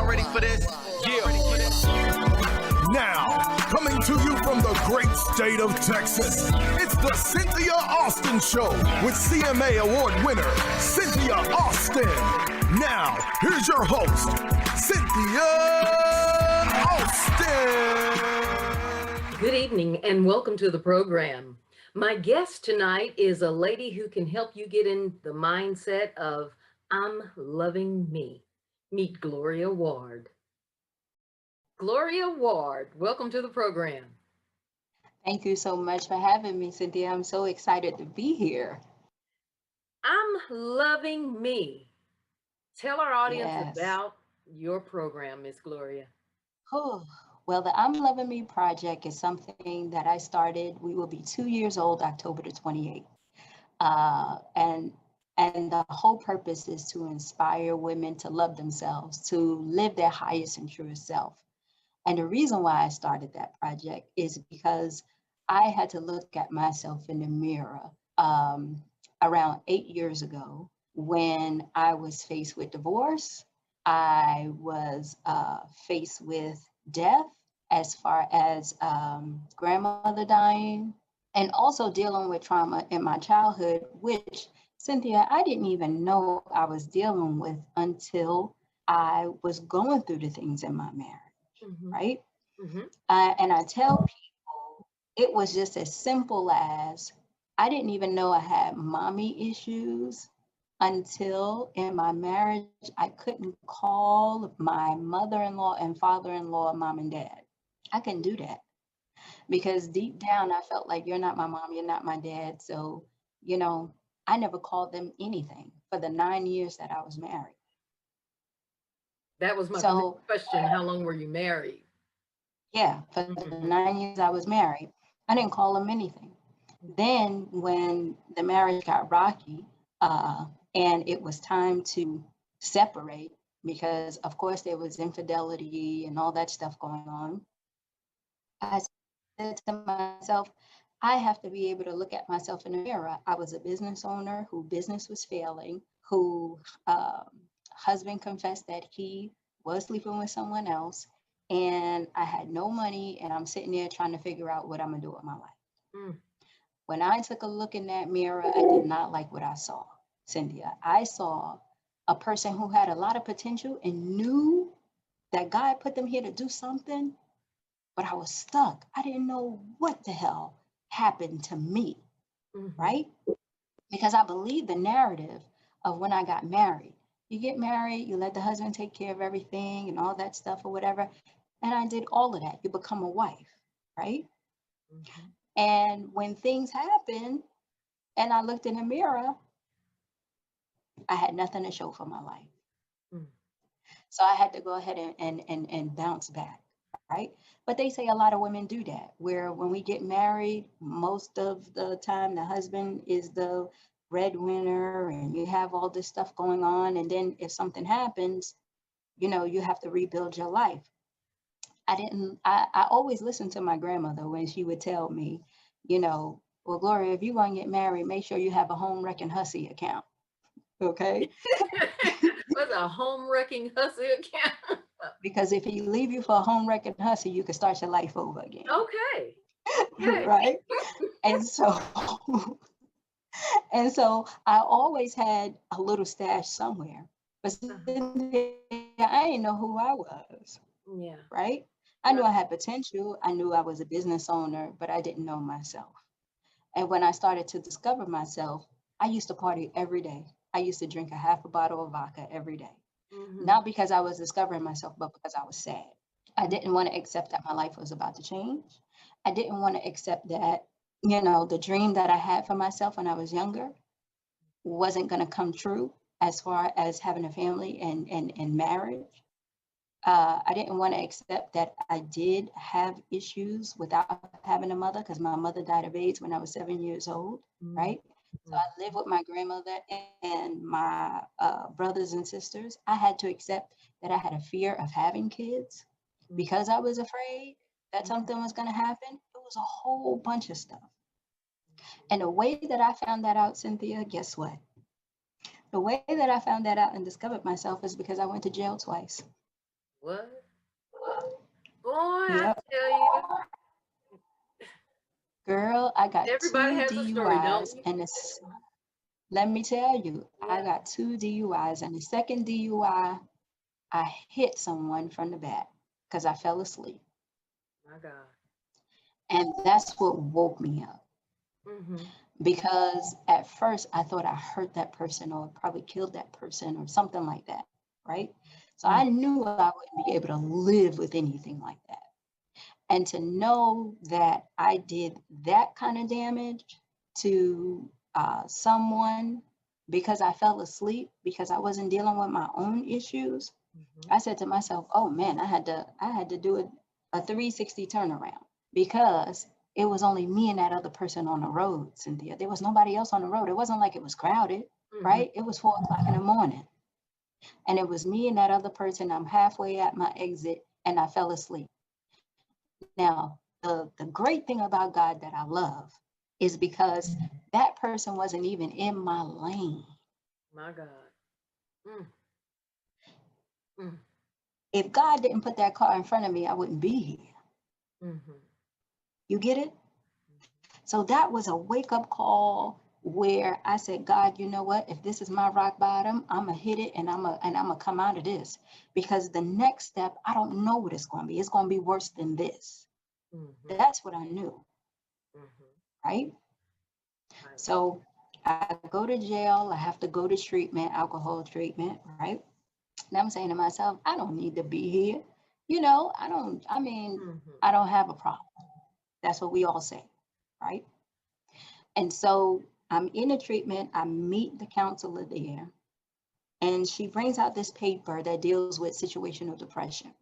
ready for this? Yeah. Now, coming to you from the great state of Texas, it's the Cynthia Austin Show with CMA Award winner, Cynthia Austin. Now, here's your host, Cynthia Austin. Good evening and welcome to the program. My guest tonight is a lady who can help you get in the mindset of I'm loving me. Meet Gloria Ward. Gloria Ward, welcome to the program. Thank you so much for having me, Cynthia. I'm so excited to be here. I'm loving me. Tell our audience Yes. about your program, Miss Gloria. Oh, well, the I'm Loving Me project is something that I started. We will be 2 years old, October the 28th. And the whole purpose is to inspire women to love themselves, to live their highest and truest self. And the reason why I started that project is because I had to look at myself in the mirror around 8 years ago when I was faced with divorce. I was faced with death as far as grandmother dying, and also dealing with trauma in my childhood, which, Cynthia, I didn't even know I was dealing with until I was going through the things in my marriage, right? And I tell people it was just as simple as I didn't even know I had mommy issues until in my marriage, I couldn't call my mother-in-law and father-in-law mom and dad. I couldn't do that because deep down, I felt like you're not my mom, you're not my dad. So, I never called them anything for the 9 years that I was married. That was my question. How long were you married? Yeah, for the 9 years I was married, I didn't call them anything. Then when the marriage got rocky, and it was time to separate because, of course, there was infidelity and all that stuff going on. I said to myself, I have to be able to look at myself in the mirror. I was a business owner whose business was failing, whose husband confessed that he was sleeping with someone else, and I had no money, and I'm sitting there trying to figure out what I'm going to do with my life. When I took a look in that mirror, I did not like what I saw. Cynthia, I saw a person who had a lot of potential and knew that God put them here to do something, but I was stuck. I didn't know what the hell happened to me, right? Because I believe the narrative of when I got married. You get married, you let the husband take care of everything and all that stuff or whatever. And I did all of that. You become a wife, right? And when things happen and I looked in the mirror, I had nothing to show for my life. So I had to go ahead and bounce back, right? But they say a lot of women do that, where when we get married, most of the time the husband is the breadwinner and you have all this stuff going on. And then if something happens, you have to rebuild your life. I always listened to my grandmother when she would tell me, well, Gloria, if you're going to get married, make sure you have a home wrecking hussy account. Okay. What's a home wrecking hussy account? Because if he leave you for a home wrecking hussy, you can start your life over again. Okay. Right. And so I always had a little stash somewhere, but I didn't know who I was. Yeah. Right. I knew I had potential. I knew I was a business owner, but I didn't know myself. And when I started to discover myself, I used to party every day. I used to drink a half a bottle of vodka every day. Not because I was discovering myself, but because I was sad. I didn't want to accept that my life was about to change. I didn't want to accept that, the dream that I had for myself when I was younger wasn't going to come true as far as having a family and marriage. I didn't want to accept that I did have issues without having a mother because my mother died of AIDS when I was 7 years old, right? So I lived with my grandmother and my brothers and sisters. I had to accept that I had a fear of having kids because I was afraid that something was going to happen. It was a whole bunch of stuff. And the way that I found that out, Cynthia, guess what? The way that I found that out and discovered myself is because I went to jail twice. What? Boy, I Yep. tell you, Girl, I got everybody two has a story, don't DUIs we? and it's, let me tell you, I Yeah. got two DUIs and the second DUI, I hit someone from the back because I fell asleep. My God. And that's what woke me up. Mm-hmm. Because at first I thought I hurt that person or probably killed that person or something like that, right? So I knew I wouldn't be able to live with anything like that. And to know that I did that kind of damage to someone because I fell asleep, because I wasn't dealing with my own issues, Mm-hmm. I said to myself, "Oh man, I had to do a 360 turnaround because it was only me and that other person on the road, Cynthia. There was nobody else on the road. It wasn't like it was crowded, Mm-hmm. right? It was 4 o'clock in the morning, and it was me and that other person. I'm halfway at my exit, and I fell asleep. Now, the great thing about God that I love is because that person wasn't even in my lane. My God. Mm, mm, If God didn't put that car in front of me, I wouldn't be here. mm-hmm. You get it? So that was a wake up call where I said, God, you know what? If this is my rock bottom, I'm gonna hit it and I'm gonna come out of this because the next step, I don't know what it's gonna be. It's gonna be worse than this. Mm-hmm. That's what I knew, Mm-hmm. right? Right. So I go to jail. I have to go to treatment, alcohol treatment, right? And I'm saying to myself, I don't need to be here. I mean, Mm-hmm. I don't have a problem. That's what we all say, right? And so I'm in a treatment. I meet the counselor there, and she brings out this paper that deals with situational depression.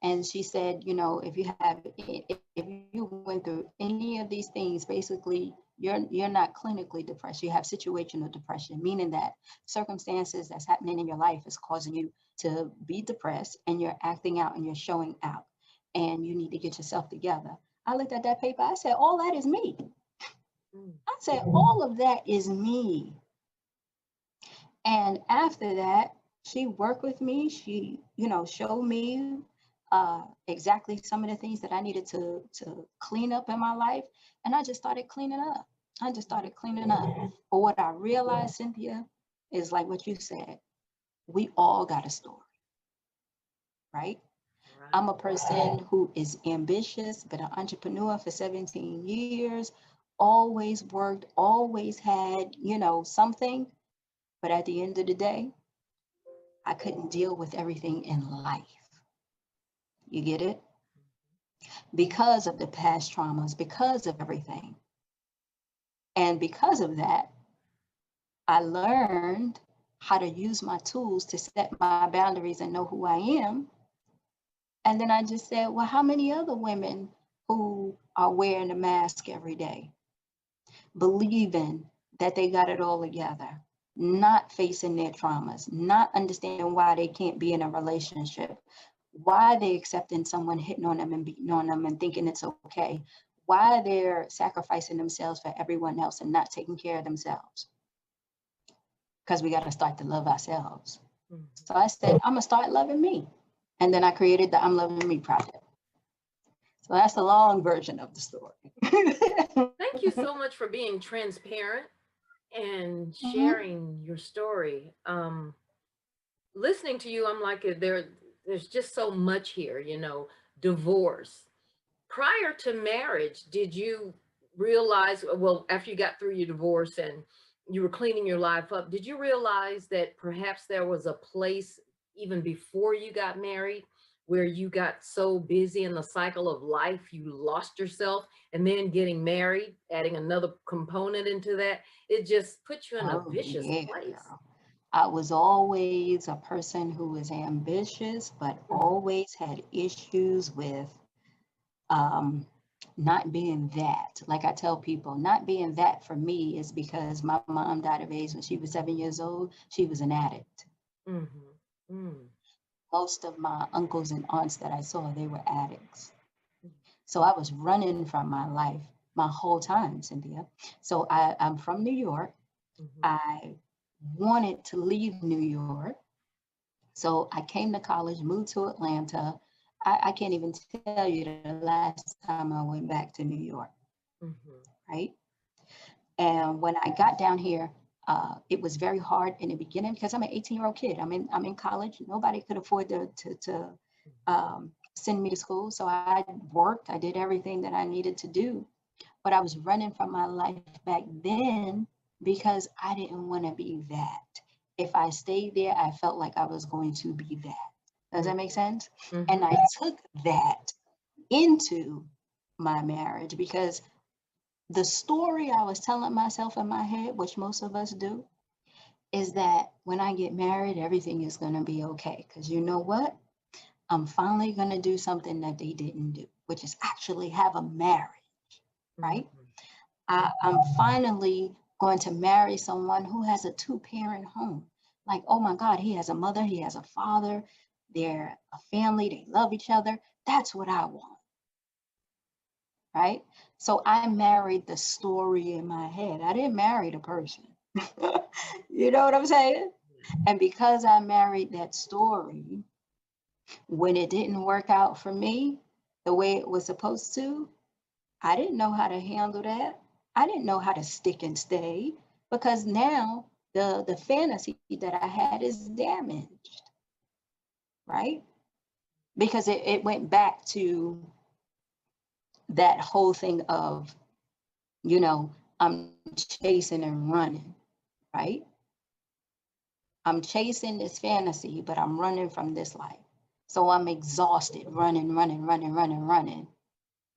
And she said, if you went through any of these things, basically, you're not clinically depressed. You have situational depression, meaning that circumstances that's happening in your life is causing you to be depressed, and you're acting out and you're showing out, and you need to get yourself together. I looked at that paper. I said, all that is me. Mm. I said, all of that is me. And after that, she worked with me. She, showed me exactly some of the things that I needed to clean up in my life. And I just started cleaning up. I just started cleaning up. But what I realized, Cynthia, is like what you said, we all got a story, right? Right. I'm a person who is ambitious, been an entrepreneur for 17 years, always worked, always had, something. But at the end of the day, I couldn't deal with everything in life. You get it? Because of the past traumas, because of everything. And because of that, I learned how to use my tools to set my boundaries and know who I am. And then I just said, well, how many other women who are wearing a mask every day, believing that they got it all together, not facing their traumas, not understanding why they can't be in a relationship, why they accepting someone hitting on them and beating on them and thinking it's okay, why they're sacrificing themselves for everyone else and not taking care of themselves? Because we got to start to love ourselves. Mm-hmm. So I said, I'm gonna start loving me. And then I created the I'm Loving Me project. So that's the long version of the story. Thank you so much for being transparent and Mhm. sharing your story. Listening to you, I'm like, there's just so much here, divorce. Prior to marriage, did you realize, well, after you got through your divorce and you were cleaning your life up, did you realize that perhaps there was a place even before you got married where you got so busy in the cycle of life, you lost yourself, and then getting married, adding another component into that, it just put you in a Oh, vicious yeah, place. girl. I was always a person who was ambitious, but Mhm. always had issues with um, not being that. Like I tell people, not being that for me is because my mom died of AIDS when she was 7 years old. She was an addict. Mhm. Mm. Most of my uncles and aunts that I saw, they were addicts. Mm. So I was running from my life my whole time, Cynthia. So I'm from New York. Mhm. I wanted to leave New York. So I came to college, moved to Atlanta. I can't even tell you the last time I went back to New York, Mhm. right? And when I got down here, it was very hard in the beginning because I'm an 18-year-old kid. I'm in college. Nobody could afford to send me to school. So I worked. I did everything that I needed to do. But I was running from my life back then because I didn't want to be that. If I stayed there, I felt like I was going to be that. Does that make sense? And Mhm. I took that into my marriage because the story I was telling myself in my head, which most of us do, is that when I get married, everything is going to be okay. Because you know what? I'm finally going to do something that they didn't do, which is actually have a marriage, right? Mhm. I'm finally going to marry someone who has a two-parent home. Like, oh my God, he has a mother, he has a father, they're a family, they love each other. That's what I want, right? So I married the story in my head. I didn't marry the person. You know what I'm saying? And because I married that story, when it didn't work out for me the way it was supposed to, I didn't know how to handle that. I didn't know how to stick and stay because now the fantasy that I had is damaged, right? Because it went back to that whole thing of, you know, I'm chasing and running, right? I'm chasing this fantasy, but I'm running from this life. So I'm exhausted, running, running, running, running, running.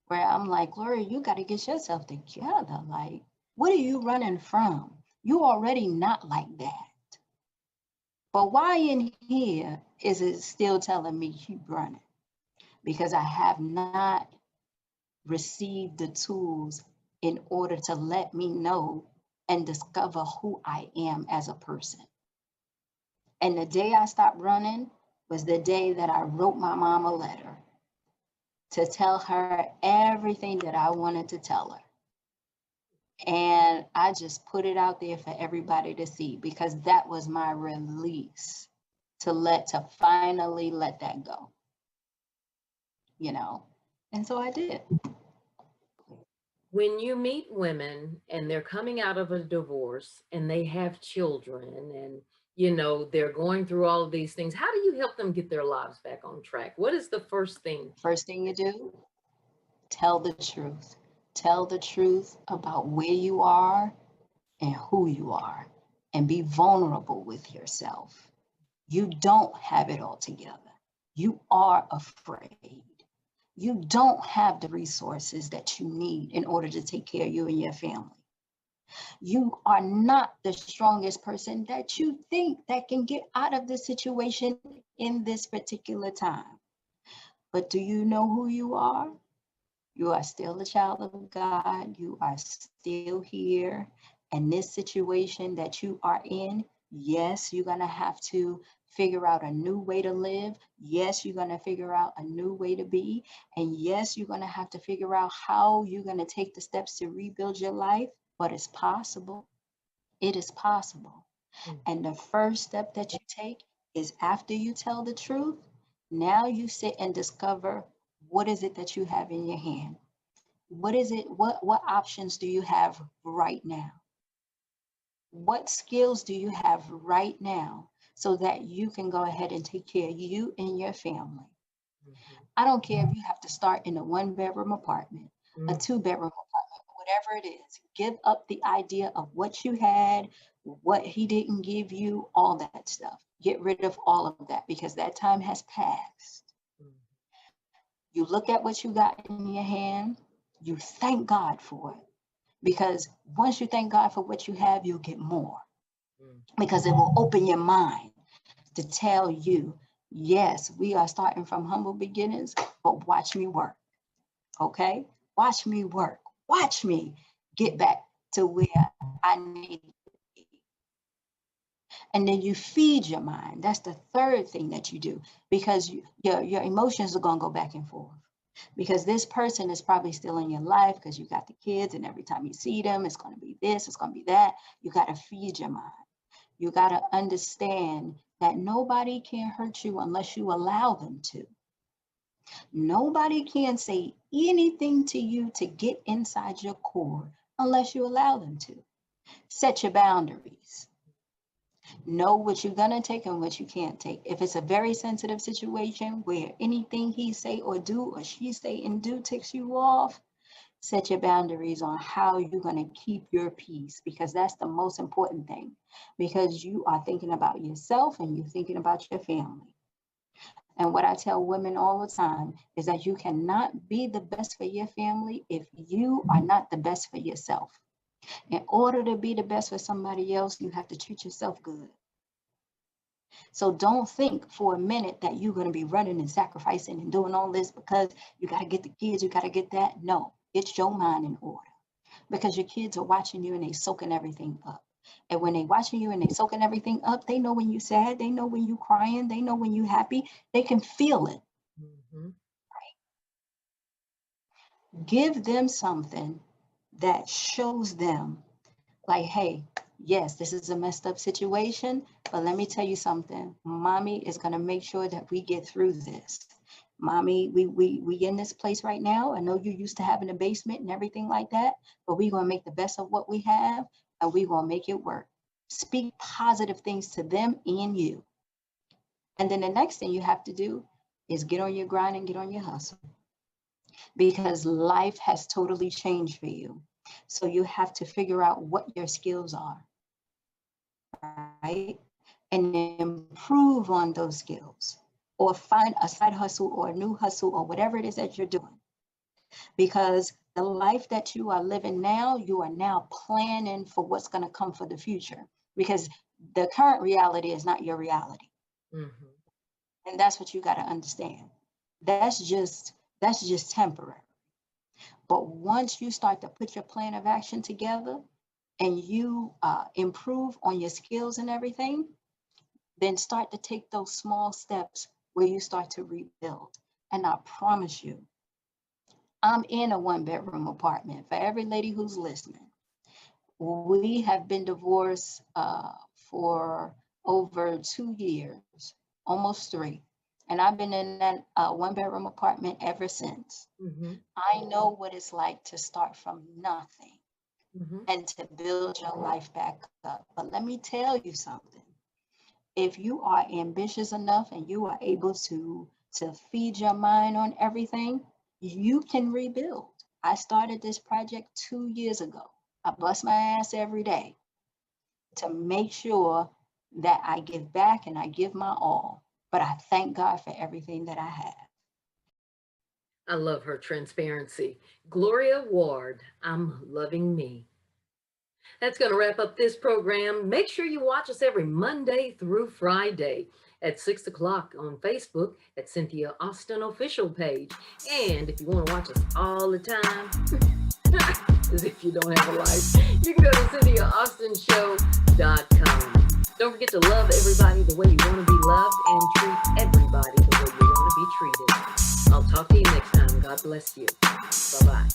Where I'm like, Gloria, you got to get yourself together. Like, what are you running from? You already not like that. But why in here is it still telling me keep running? Because I have not received the tools in order to let me know and discover who I am as a person. And the day I stopped running was the day that I wrote my mom a letter to tell her everything that I wanted to tell her. And I just put it out there for everybody to see because that was my release to finally let that go, you know. And so I did. When you meet women and they're coming out of a divorce and they have children and they're going through all of these things, how do you help them get their lives back on track? What is the first thing? First thing you do, tell the truth. Tell the truth about where you are and who you are, and be vulnerable with yourself. You don't have it all together. You are afraid. You don't have the resources that you need in order to take care of you and your family. You are not the strongest person that you think that can get out of this situation in this particular time. But do you know who you are? You are still a child of God. You are still here. And this situation that you are in, yes, you're going to have to figure out a new way to live. Yes, you're going to figure out a new way to be. And yes, you're going to have to figure out how you're going to take the steps to rebuild your life. But it's possible. It is possible. And the first step that you take is after you tell the truth, now you sit and discover what is it that you have in your hand. What is it? What options do you have right now? What skills do you have right now so that you can go ahead and take care of you and your family? I don't care if you have to start in a one-bedroom apartment, a two-bedroom apartment, whatever it is. Give up the idea of what you had, what he didn't give you, all that stuff. Get rid of all of that because that time has passed. You look at what you got in your hand, you thank God for it. Because once you thank God for what you have, you'll get more. Because it will open your mind to tell you, yes, we are starting from humble beginnings, but watch me work. Okay? Watch me work. Watch me get back to where I need to be. And then you feed your mind. That's the third thing that you do because your emotions are going to go back and forth. Because this person is probably still in your life because you got the kids, and every time you see them, it's going to be this, it's going to be that. You got to feed your mind. You got to understand that nobody can hurt you unless you allow them to. Nobody can say anything to you to get inside your core unless you allow them to. Set your boundaries. Know what you're going to take and what you can't take. If it's a very sensitive situation where anything he say or do or she say and do ticks you off, set your boundaries on how you're going to keep your peace, because that's the most important thing, because you are thinking about yourself and you're thinking about your family. And what I tell women all the time is that you cannot be the best for your family if you are not the best for yourself. In order to be the best for somebody else, you have to treat yourself good. So don't think for a minute that you're going to be running and sacrificing and doing all this because you got to get the kids, you got to get that. No, get your mind in order, because your kids are watching you and they soaking everything up. And when they watching you and they soaking everything up, they know when you sad, they know when you crying, they know when you happy, they can feel it. Mm-hmm. Give them something that shows them like, hey, yes, this is a messed up situation, but let me tell you something. Mommy is going to make sure that we get through this. Mommy, we in this place right now. I know you're used to having a basement and everything like that, but we're going to make the best of what we have and we're going to make it work. Speak positive things to them and you. And then the next thing you have to do is get on your grind and get on your hustle, because life has totally changed for you. So you have to figure out what your skills are, right? And improve on those skills, or find a side hustle or a new hustle or whatever it is that you're doing. Because the life that you are living now, you are now planning for what's going to come for the future, because the current reality is not your reality. Mm-hmm. And that's what you got to understand. That's just temporary. But once you start to put your plan of action together and you improve on your skills and everything, then start to take those small steps where you start to rebuild. And I promise you, I'm in a 1-bedroom apartment. For every lady who's listening, we have been divorced for over 2 years, almost 3. And I've been in that 1-bedroom apartment ever since. Mm-hmm. I know what it's like to start from nothing Mm-hmm. and to build your life back up. But let me tell you something. If you are ambitious enough and you are able to feed your mind on everything, you can rebuild. I started this project 2 years ago. I bust my ass every day to make sure that I give back and I give my all. But I thank God for everything that I have. I love her transparency. Gloria Ward, I'm loving me. That's going to wrap up this program. Make sure you watch us every Monday through Friday at 6 o'clock on Facebook at Cynthia Austin official page. And if you want to watch us all the time, as if you don't have a life, you can go to CynthiaAustinShow.com. Don't forget to love everybody the way you want to be loved and treat everybody the way you want to be treated. I'll talk to you next time. God bless you. Bye-bye.